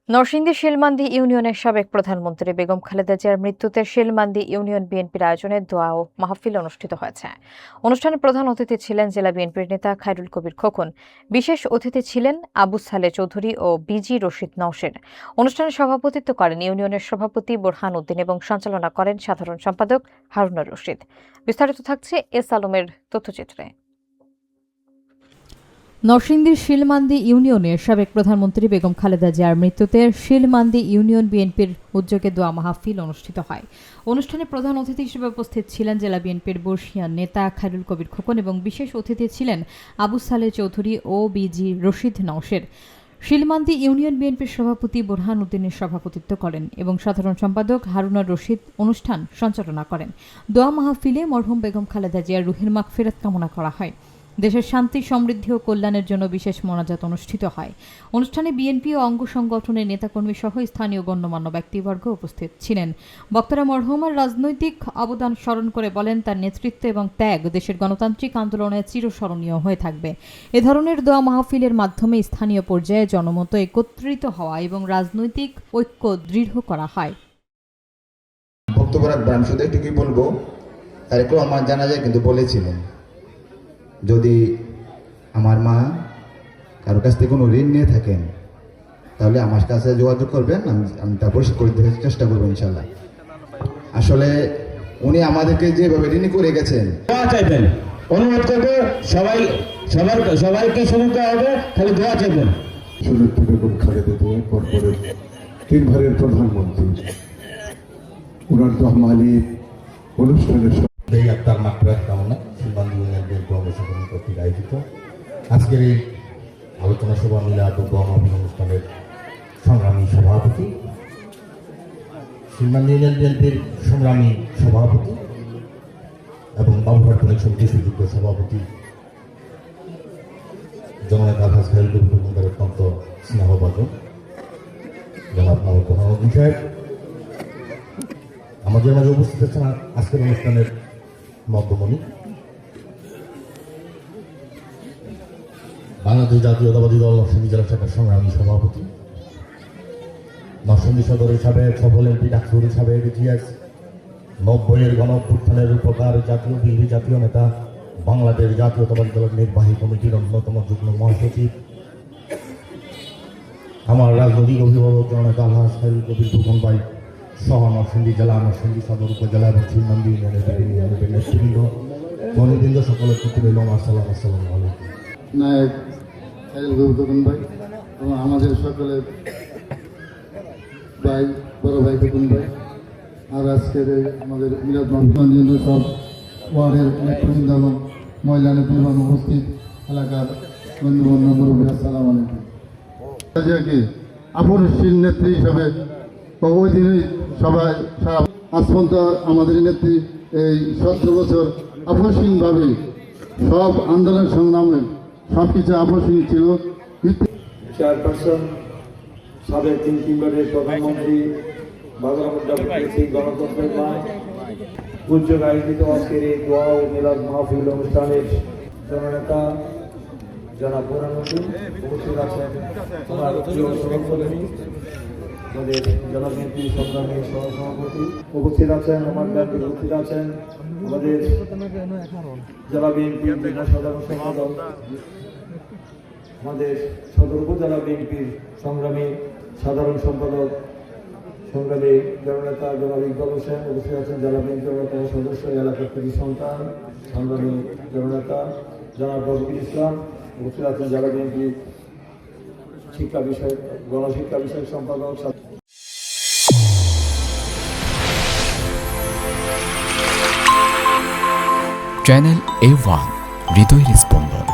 নরসিংদী শিলমান্দি ইউনিয়নের সাবেক প্রধানমন্ত্রী বেগম খালেদা জিয়ার মৃত্যুতে শিলমান্দি ইউনিয়ন বিএনপির আয়োজনে দোয়া ও মাহফিল অনুষ্ঠিত হয়েছে। অনুষ্ঠানে প্রধান অতিথি ছিলেন জেলা বিএনপির নেতা খায়রুল কবির খোকন। বিশেষ অতিথি ছিলেন আবু সালে চৌধুরী ও বিজি রশিদ নওশের। অনুষ্ঠানে সভাপতিত্ব করেন ইউনিয়নের সভাপতি বোরহান উদ্দিন এবং সঞ্চালনা করেন সাধারণ সম্পাদক হারুনুর রশিদ। বিস্তারিত থাকছে এস আলমের তথ্যচিত্রে। নরসিংদীর শিলমান্দি ইউনিয়নের সাবেক প্রধানমন্ত্রী বেগম খালেদা জিয়ার মৃত্যুতে শিলমান্দি ইউনিয়ন বিএনপির উদ্যোগে দোয়া মাহফিল অনুষ্ঠিত হয়। অনুষ্ঠানে প্রধান অতিথি হিসেবে উপস্থিত ছিলেন জেলা বিএনপির বর্ষিয়ান নেতা খায়রুল কবির খোকন এবং বিশেষ অতিথি ছিলেন আবু সালে চৌধুরী ও বিজি রশিদ নওশের। শিলমান্দি ইউনিয়ন বিএনপির সভাপতি বোরহান উদ্দিনের সভাপতিত্ব করেন এবং সাধারণ সম্পাদক হারুনুর রশিদ অনুষ্ঠান সঞ্চালনা করেন। দোয়া মাহফিলে মরহুম বেগম খালেদা জিয়ার রুহের মাগফিরাত কামনা করা হয়। দেশের শান্তি, সমৃদ্ধি ও কল্যাণের জন্য বিশেষ মোনাজাত অনুষ্ঠিত হয়। অনুষ্ঠানে বিএনপি ও অঙ্গ সংগঠনের নেতাকর্মী সহ স্থানীয় গণ্যমান্য ব্যক্তিবর্গ উপস্থিত ছিলেন। বক্তারা মরহুমার রাজনৈতিক অবদান স্মরণ করে বলেন, তার নেতৃত্ব এবং ত্যাগ দেশের গণতান্ত্রিক আন্দোলনে চিরস্মরণীয় হয়ে থাকবে। এ ধরনের দোয়া মাহফিলের মাধ্যমে স্থানীয় পর্যায়ে জনমত একত্রিত হওয়া এবং রাজনৈতিক ঐক্য দৃঢ় করা হয়। বক্তব্য রাখবেন, শুধু এটুকুই বলবো, তারেক রহমান জানা যায় কিন্তু বলেছিলেন, যদি আমার মা কারো কাছ থেকে কোনো ঋণ নিয়ে থাকেন তাহলে আমার কাছে যোগাযোগ করবেন, আমি তা পরিশোধ করে দেওয়ার চেষ্টা করবো ইনশাল্লাহ। আসলে উনি আমাদেরকে যেভাবে ঋণী করে গেছেন, দোয়া চাইবেন, অনুরোধ করবো সবাইকে শুনতে হবে, খালি দোয়া চাইবেন। সুনেত্রী বেগম খালেদা জিয়া পরপরের 3 বারের প্রধানমন্ত্রী, ওনার দহমালি অনুষ্ঠানের আত্মার মাত্রার কামনা শিলমান্দি ইউনিয়ন বিএনপি অঙ্গসংগঠন কর্তৃক আয়োজিত আজকের এই আলোচনা সভা মিলাদ ও দোয়া মাহফিল অনুষ্ঠানের সংগ্রামী সভাপতি, শিলমান্দি ইউনিয়ন বিএনপির সংগ্রামী সভাপতি এবং বাবুঘাট প্রদেশ সমিতির সুযোগ্য সভাপতি জননেতা আলহাজ খায়রুল কবির খোকনের অত্যন্ত স্নেহভাজন জনাব প্রধানমন্ত্রী সাহেব, আমাদের মাঝে উপস্থিত আছেন আজকের অনুষ্ঠানের মধ্যমণি বাংলাদেশ জাতীয়তাবাদী দল নরসিংদী জেলা শাখার সংগ্রামী সভাপতি, নরসিংদী সদরের সাবেক সফল এমপি ডাক্তার সাবেক ইতিহাস 90-এর গণঅভ্যুত্থানের রূপকার জাতীয় বিরোধী জাতীয় নেতা, বাংলাদেশ জাতীয়তাবাদী দলের নির্বাহী কমিটির অন্যতম যুগ্ম মহাসচিব, আমার রাজনৈতিক অভিভাবক জননেতা আলহাজ খায়রুল কবির খোকন ভাই সহ নরসিংদী জেলা, নরসিংদী সদর উপজেলা এবং শিলমান্দি ইউনিয়নের নেতৃবৃন্দ, মনিবৃন্দ, সকলের প্রতি রইল আসসালামু আলাইকুম। নায়ক খায়রুল কবির খোকন ভাই এবং আমাদের সকলের ভাই, বড় ভাই খোকন ভাই, আর আজকের আমাদের মিলাদ মাহফিল সব ওয়ার্ডের নেতৃবৃন্দ এবং মহিলা নেতৃবৃন্দ উপস্থিত, এলাকার বন্ধুবান্ধব মুরব্বী, আসসালামু আলাইকুম। কি আপনশীল নেত্রী হিসাবে ওই দিনই সবাই আজ পর্যন্ত আমাদের নেত্রী এই 17 বছর আপনশীলভাবে সব আন্দোলন সংগ্রামে সব কিছু আপনশীল ছিল। চেয়ারপারসন, সাবেক 3 বারের প্রধানমন্ত্রী, গণতন্ত্রের মা, উদ্যোগ আয়োজিত আজকের এই দোয়া ও মিলাদ মাহফিল অনুষ্ঠানের জননেতা জনাব প্রধানমন্ত্রী উপস্থিত আছেন, আমার প্রিয় সহকর্মী আমাদের জেলা বিএনপি সংগ্রামী সহসভাপতি উপস্থিত আছেন, আমার ব্যাপী উপস্থিত আছেন আমাদের জেলা বিএনপির সাধারণ সম্পাদক, আমাদের সদর উপজেলা বিএনপির সংগ্রামী সাধারণ সম্পাদক সংগ্রামী জননেতা জনাব ইকবাল হোসেন উপস্থিত আছেন, জেলা বিএনপির অন্যতম সদস্য, এলাকার কৃতি সন্তান সংগ্রামী জননেতা জনাব রফিকুল ইসলাম উপস্থিত আছেন, জেলা বিএনপির শিক্ষা বিষয়ক গণশিক্ষা বিষয়ক সম্পাদক। চ্যানেল A1 হৃদয়ের স্পন্দন।